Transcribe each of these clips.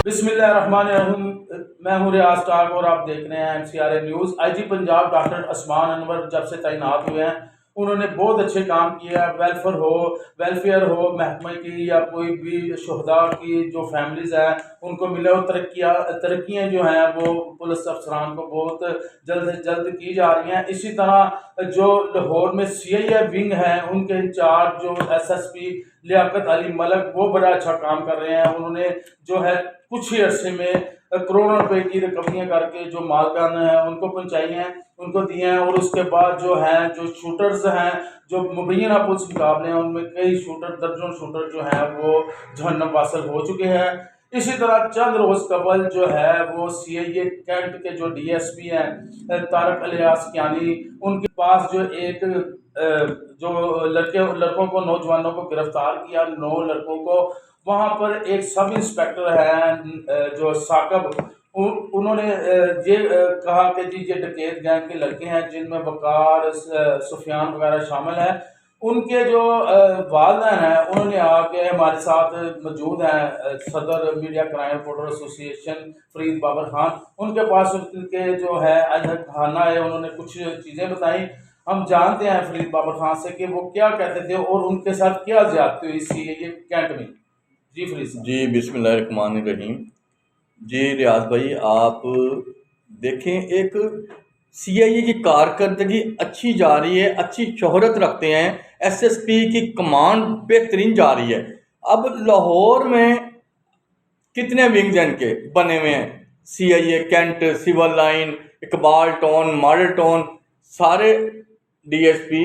बिस्मिल्लाहिर्रहमानिर्रहीम। मैं हूँ रियाज टाक और आप देख रहे हैं MCRA news. IG Punjab doctor Usman Anwar जब से तैनात हुए हैं उन्होंने बहुत अच्छे काम किए हैं। वेलफेयर हो महकमे की या कोई भी शहदा की जो फैमिलीज़ हैं उनको मिले और तरक्कियाँ जो हैं वो पुलिस अफसरान को बहुत जल्द से जल्द की जा रही हैं। इसी तरह जो लाहौर में CIA विंग है उनके इंचार्ज जो SSP लियाकत अली मलक वो बड़ा अच्छा काम कर रहे हैं। उन्होंने जो है कुछ ही अरसे में करोड़ों रुपए की रिकवरियाँ करके जो मालकान हैं उनको पहुंचाई हैं, उनको दिए हैं। और उसके बाद जो है जो शूटर्स हैं जो मुबैना पुलिस मुकाबले हैं उनमें कई शूटर दर्जनों शूटर जो हैं वो जहन्नम वासिल हो चुके हैं। इसी तरह चंद रोज कबल जो है वो CIA कैंट के जो DSP हैं तारक अलियास यानी उनके पास जो एक जो लड़कों को नौजवानों को गिरफ्तार किया, 9 लड़कों को। वहाँ पर एक सब इंस्पेक्टर हैं जो साकब, उन्होंने ये कहा कि जी ये डकैत गैंग के लड़के हैं जिनमें वकार सुफियान वगैरह शामिल हैं। उनके जो वालिदैन हैं उन्होंने आके हमारे साथ मौजूद हैं सदर media crime reporter association Farid Babar Khan, उनके पास उनके जो है अजहर खाना है, उन्होंने कुछ चीज़ें बताई। हम जानते हैं फरीद बाबर खान से कि वो क्या कहते थे और उनके साथ क्या ज्यादती हुई CIA कैंट में। जी फरीद साहब। जी बिस्मिल्लाहिर्रहमानिर्रहीम। जी रियाज भाई, आप देखें, एक CIA की कारकर्दगी अच्छी जा रही है, अच्छी शोहरत रखते हैं, SSP की कमांड बेहतरीन जा रही है। अब लाहौर में कितने विंग्स इनके बने हुए हैं, CIA cantt, civil line, Iqbal town, model town, सारे DSP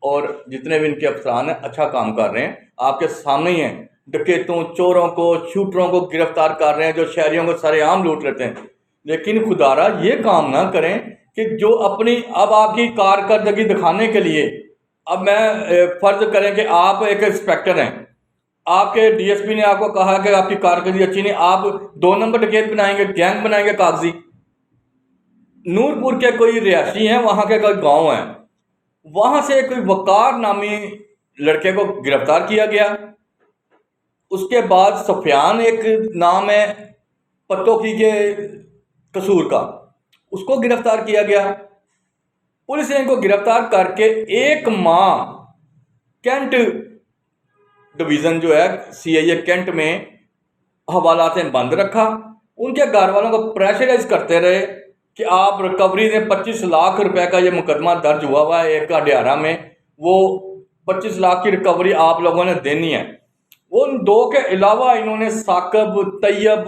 और जितने भी इनके अफसरान हैं अच्छा काम कर रहे हैं। आपके सामने ही हैं, डकैतों, चोरों को, शूटरों को गिरफ्तार कर रहे हैं जो शहरियों को सरेआम लूट लेते हैं। लेकिन खुदारा ये काम ना करें कि जो अपनी अब आपकी कारकर्दगी दिखाने के लिए, अब मैं फर्ज करें कि आप एक इंस्पेक्टर हैं, आपके DSP ने आपको कहा कि आपकी कारकर्दगी अच्छी नहीं, आप 2 नंबर डकैत बनाएंगे, गैंग बनाएंगे कागजी। नूरपुर के कोई रिहायशी हैं, वहां के कोई गांव है, वहां से कोई वकार नामी लड़के को गिरफ्तार किया गया। उसके बाद सुफियान एक नाम है पत्तोकी के कसूर का, उसको गिरफ्तार किया गया। पुलिस ने इनको गिरफ्तार करके 1 माह कैंट डिवीज़न जो है CIA कैंट में हवालात में बंद रखा। उनके घर वालों को प्रेशराइज करते रहे कि आप रिकवरी दें। 25 लाख रुपए का ये मुकदमा दर्ज हुआ है एक अडियारा में, वो 25 लाख की रिकवरी आप लोगों ने देनी है। उन 2 के अलावा इन्होंने साकब, तैयब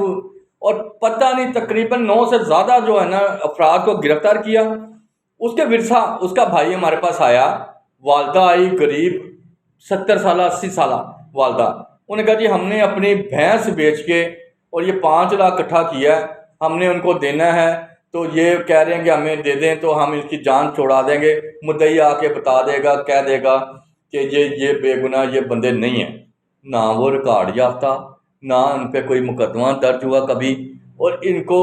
और पता नहीं तकरीबन 9 से ज़्यादा जो है ना अफराद को गिरफ्तार किया। उसके विरसा उसका भाई हमारे पास आया, वालदा आई, गरीब 70 साल 80 साल वालदा। उन्होंने कहा जी हमने अपनी भैंस बेच के और ये 5 लाख इकट्ठा किया है, हमने उनको देना है, तो ये कह रहे हैं कि हमें दे दें तो हम इसकी जान छोड़ा देंगे। मुद्दई आके बता देगा, कह देगा कि ये बेगुनाह ये बंदे नहीं हैं। ना वो रिकॉर्ड याफ्ता, ना उन पर कोई मुकदमा दर्ज हुआ कभी, और इनको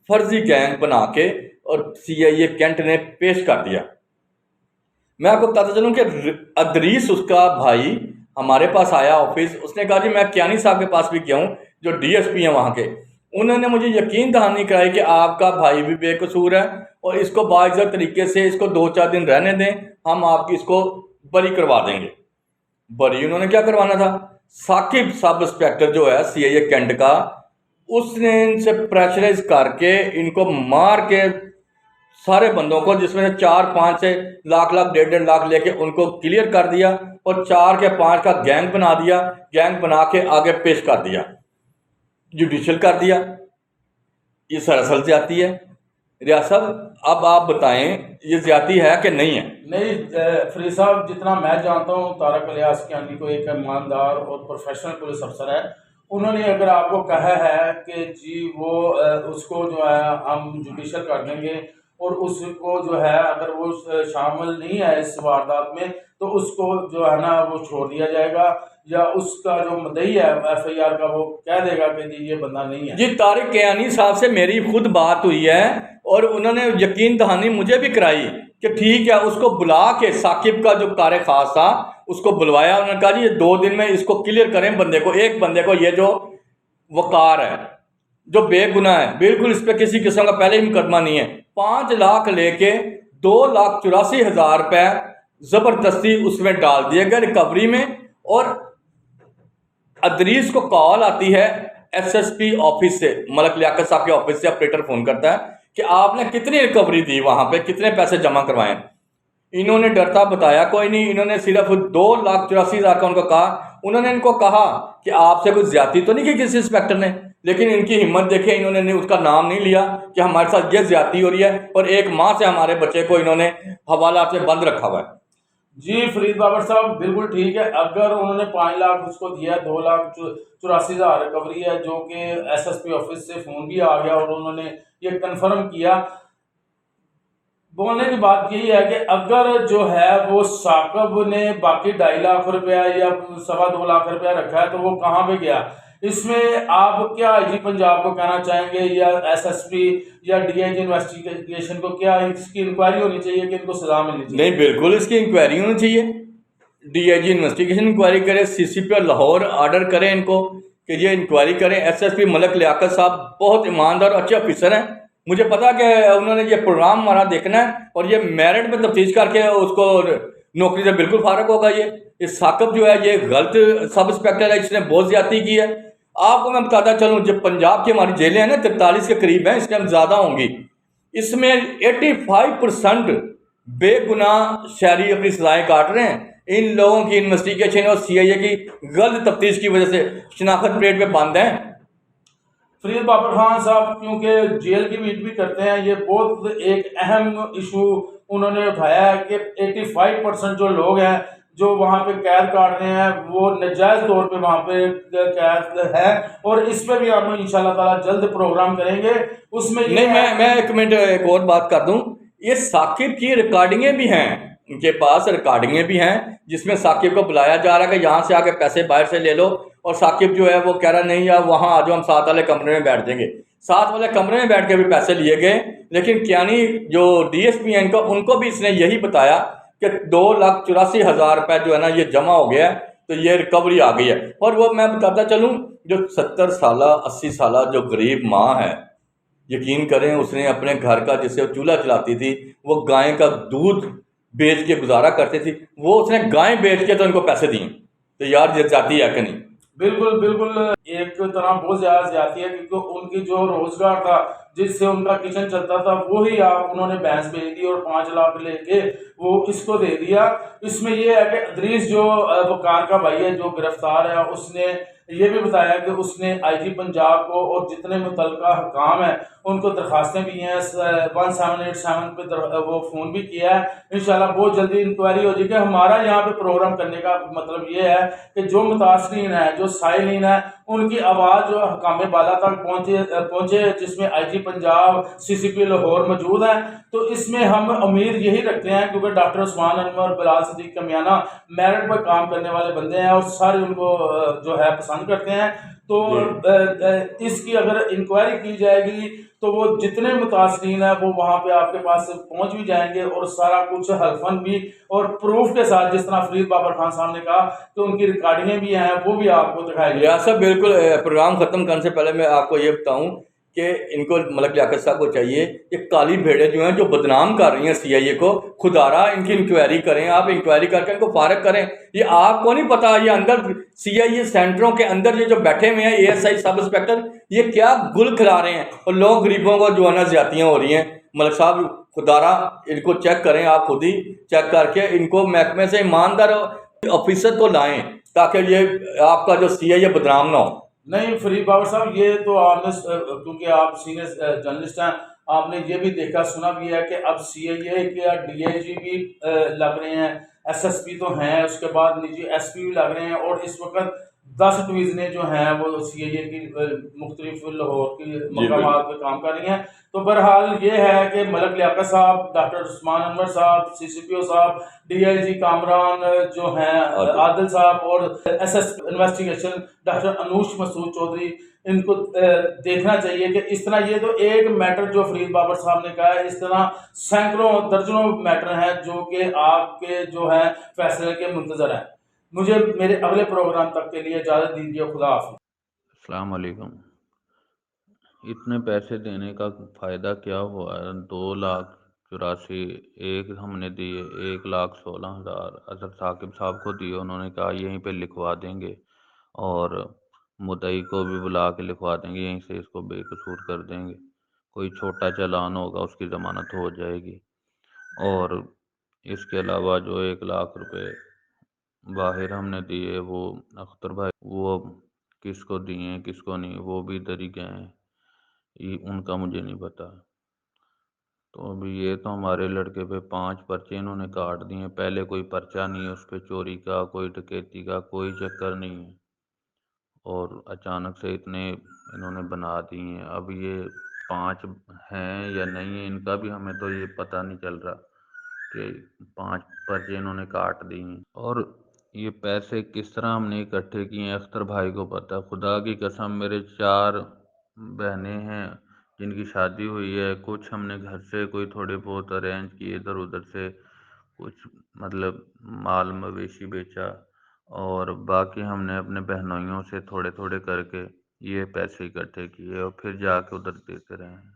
फर्जी गैंग बना के और CIA कैंट ने पेश कर दिया। मैं आपको बताता चलूँ कि अदरीस उसका भाई हमारे पास आया ऑफिस, उसने कहा जी मैं कियानी साहब के पास भी गया हूँ जो DSP हैं वहाँ के। उन्होंने मुझे यकीन दहानी कराई कि आपका भाई भी बेकसूर है और इसको बाइज्जत तरीके से इसको 2-4 दिन रहने दें, हम आपकी इसको बरी करवा देंगे। बरी उन्होंने क्या करवाना था, साकिब सब इंस्पेक्टर जो है CIA कैंट का, उसने इनसे प्रेशराइज करके इनको मार के सारे बंदों को, जिसमें से 4-5 से लाख 1.5 लाख लेके उनको क्लियर कर दिया और 4 के 5 का गैंग बना दिया। गैंग बना के आगे पेश कर दिया, जुडिशल कर दिया। ये सरासर ज्यादती है। रियाज साहब अब आप बताएं ये ज्यादती है कि नहीं है? नहीं फरीद साहब, जितना मैं जानता हूँ तारक अलियास यानी को एक ईमानदार और प्रोफेशनल पुलिस अफसर है। उन्होंने अगर आपको कहा है कि जी वो उसको जो है हम जुडिशल कर देंगे और उसको जो है अगर वो शामिल नहीं है इस वारदात में तो उसको जो है ना वो छोड़ दिया जाएगा, या उसका जो मुद्दई है FIR का वो कह देगा कि जी ये बंदा नहीं है। जी तारिक कियानी साहब से मेरी खुद बात हुई है और उन्होंने यकीन दहानी मुझे भी कराई कि ठीक है, उसको बुला के साकिब का जो कार खास था उसको बुलवाया। उन्होंने कहा जी ये 2 दिन में इसको क्लियर करें बंदे को, एक बंदे को, ये जो वकार है जो बेगुनाह है, बिल्कुल इस पर किसी किस्म का पहले ही मुकदमा नहीं है। 5 लाख लेके 2,84,000 रुपये ज़बरदस्ती उसमें डाल दिए गए रिकवरी में। और अदरीस को कॉल आती है एसएसपी ऑफिस से, मलक लियाकत साहब के ऑफिस से ऑपरेटर फ़ोन करता है कि आपने कितनी रिकवरी दी, वहाँ पे कितने पैसे जमा करवाए। इन्होंने डरता बताया कोई नहीं, इन्होंने सिर्फ 2,84,000 का उनको कहा। उन्होंने इनको कहा कि आपसे कुछ ज्यादती तो नहीं की किसी इंस्पेक्टर ने, लेकिन इनकी हिम्मत देखे, इन्होंने उसका नाम नहीं लिया कि हमारे साथ ये ज्यादती हो रही है और 1 माह से हमारे बच्चे को इन्होंने हवाला से बंद रखा हुआ है। जी फरीद बाबर साहब बिल्कुल ठीक है। अगर उन्होंने 5 लाख उसको दिया, 2,84,000 रिकवरी है, जो कि एसएसपी ऑफिस से फोन भी आ गया और उन्होंने ये कंफर्म किया। बोलने की बात यही है कि अगर जो है वो साकब ने बाकी 2.5 लाख रुपया या 2.25 लाख रुपया रखा है तो वो कहाँ पे गया? इसमें आप क्या आईजी पंजाब को कहना चाहेंगे या एसएसपी या डीआईजी इन्वेस्टिगेशन को, क्या इसकी इंक्वायरी होनी चाहिए कि इनको सजा मिलनी चाहिए? नहीं, बिल्कुल इसकी इंक्वायरी होनी चाहिए। डीआईजी इन्वेस्टिगेशन इंक्वायरी करे, सीसीपी लाहौर ऑर्डर करें इनको कि ये इंक्वायरी करें। एसएसपी मलक लियाकत साहब बहुत ईमानदार और अच्छे ऑफिसर हैं। मुझे पता कि उन्होंने ये प्रोग्राम हमारा देखना है और ये मेरिट में तफ्तीश करके उसको नौकरी से बिल्कुल फारग होगा। ये साकब जो है ये गलत सब इंस्पेक्टर है, इसने बहुत ज्यादती की है। आपको मैं बताता चलूँ, जब पंजाब की हमारी जेलें हैं ना 43 के करीब हैं, इस टाइम ज़्यादा होंगी, इसमें 85% बेगुनाह शहरी अपनी सजाएं काट रहे हैं। इन लोगों की इन्वेस्टिगेशन और सीआईए की गलत तफ्तीश की वजह से शनाख्त प्लेट पे बंद हैं। फरीद बाबर खान साहब क्योंकि जेल की मीट भी करते हैं, ये बहुत एक अहम इशू उन्होंने उठाया है कि 85% जो लोग हैं जो वहाँ पे कैद काट रहे हैं वो नजायज तौर पे वहाँ पे कैद है, और इस पे भी हम इंशाल्लाह ताला जल्द प्रोग्राम करेंगे। उसमें ये नहीं, मैं 1 मिनट एक और बात कर दूं। ये साकिब की रिकॉर्डिंगें भी हैं, इनके पास रिकॉर्डिंगें भी हैं जिसमें साकिब को बुलाया जा रहा है कि यहाँ से आके पैसे बाहर से ले लो, और साकिब जो है वो कह रहा नहीं यार वहाँ आ जाओ, हम साथ वाले कमरे में बैठ जाएंगे। साथ वाले कमरे में बैठ के भी पैसे लिए गए, लेकिन क्यानी जो डीएसपी हैं उनको भी इसने यही बताया कि 2,84,000 रुपये जो है ना ये जमा हो गया है, तो ये रिकवरी आ गई है। और वो मैं बताता चलूँ, जो 70 साल 80 साल जो गरीब माँ है, यकीन करें उसने अपने घर का, जिससे वो चूल्हा चलाती थी, वो गाय का दूध बेच के गुजारा करती थी, वो उसने गाय बेच के तो इनको पैसे दिए। तो यार ये जाती है कि नहीं? बिल्कुल बिल्कुल, एक तरह बहुत ज्यादा ज्यादा है क्योंकि उनकी जो रोजगार था जिससे उनका किचन चलता था वही आप उन्होंने भैंस बेच दी और 5 लाख लेके वो इसको दे दिया। इसमें ये है कि अदरीस जो वकार का भाई है जो गिरफ्तार है, उसने ये भी बताया कि उसने आईजी पंजाब को और जितने मुतलका हुकाम है उनको दरखास्तें भी हैं, 1787 पे वो फ़ोन भी किया है। इंशाल्लाह बहुत जल्दी इंक्वायरी हो जाएगी। हमारा यहाँ पे प्रोग्राम करने का मतलब ये है कि जो मुतासरीन है, जो साइलिन है, उनकी आवाज़ जो हकाम बाला तक पहुँचे जिसमें आईजी पंजाब, सीसीपी लाहौर मौजूद है। तो इसमें हम उम्मीद यही रखते हैं क्योंकि डॉक्टर उस्मान अनवर, बिलाल सिद्दीक कमियाना मेरिट पर काम करने वाले बंदे हैं और सारे उनको जो है पसंद करते हैं। तो इसकी अगर इंक्वायरी की जाएगी तो वो जितने मुतासरीन हैं वो वहाँ पे आपके पास पहुँच भी जाएंगे और सारा कुछ हल्फन भी और प्रूफ के साथ, जिस तरह फरीद बाबर खान साहब ने कहा कि उनकी रिकॉर्डिंगें भी हैं, वो भी आपको दिखाई या सब बिल्कुल। प्रोग्राम ख़त्म करने से पहले मैं आपको ये बताऊं कि इनको मलक लियाकत साहब को चाहिए कि काली भेड़ें जो हैं जो बदनाम कर रही हैं सीआईए को, खुदारा इनकी इंक्वायरी करें। आप इंक्वायरी करके इनको फारग करें। ये आपको नहीं पता ये अंदर सीआईए सेंटरों के अंदर ये जो बैठे हुए हैं एएसआई सब इंस्पेक्टर, ये क्या गुल खिला रहे हैं और लोग गरीबों को जो है ना ज्यादतियाँ हो रही हैं। मलक साहब खुदारा इनको चेक करें, आप खुद ही चेक करके इनको महकमे से ईमानदार ऑफिसर को लाएं ताकि ये आपका जो सीआईए बदनाम ना हो। नहीं फरीद बाबर साहब, ये तो आपने क्योंकि आप सीनियर जर्नलिस्ट हैं, आपने ये भी देखा सुना भी है कि अब सीआईए या डीआईजी भी लग रहे हैं, एसएसपी तो हैं, उसके बाद निजी एसपी भी लग रहे हैं, और इस वक्त 10 डिवीजनें जो हैं वो सीआईए की मुख्तलिफ लाहौर की मकामात पे काम कर रही हैं। तो बहरहाल ये है कि मलक लियाकत साहब, डॉक्टर उस्मान अनवर साहब, सीसीपीओ साहब, डीआईजी कामरान जो हैं आदिल साहब, और SS investigation doctor Anoosh Masood Chaudhary, इनको देखना चाहिए कि इस तरह ये तो एक मैटर जो फरीद बाबर साहब ने कहा है, इस तरह सैकड़ों दर्जनों मैटर हैं जो कि आपके जो है फैसले के मुंतजर हैं। मुझे मेरे अगले प्रोग्राम तक के लिए इजाज़त दीजिए। खुदा हाफिज़। अस्सलाम वालेकुम। इतने पैसे देने का फ़ायदा क्या हुआ? 2,84,000 एक हमने दिए, 1,16,000 अजहर साकिब साहब को दिए, उन्होंने कहा यहीं पे लिखवा देंगे और मुद्दई को भी बुला के लिखवा देंगे, यहीं से इसको बेकसूर कर देंगे, कोई छोटा चालान होगा उसकी ज़मानत हो जाएगी। और इसके अलावा जो 1,00,000 रुपए बाहिर हमने दिए वो अख्तर भाई वो किसको दिए किसको नहीं वो भी इधर ही गए हैं, ये उनका मुझे नहीं पता। तो अभी ये तो हमारे लड़के पे 5 पर्चे इन्होंने काट दिए, पहले कोई पर्चा नहीं है उस पे, चोरी का कोई डकैती का कोई चक्कर नहीं है और अचानक से इतने इन्होंने बना दिए हैं। अब ये 5 हैं या नहीं है इनका भी हमें तो ये पता नहीं चल रहा कि 5 पर्चे इन्होंने काट दिए हैं। और ये पैसे किस तरह हमने इकट्ठे किए हैं अख्तर भाई को पता। खुदा की कसम मेरे 4 बहनें हैं जिनकी शादी हुई है, कुछ हमने घर से कोई थोड़े बहुत अरेंज किए इधर उधर से, कुछ मतलब माल मवेशी बेचा और बाकी हमने अपने बहनोइयों से थोड़े थोड़े करके ये पैसे इकट्ठे किए और फिर जाके उधर देते रहे हैं।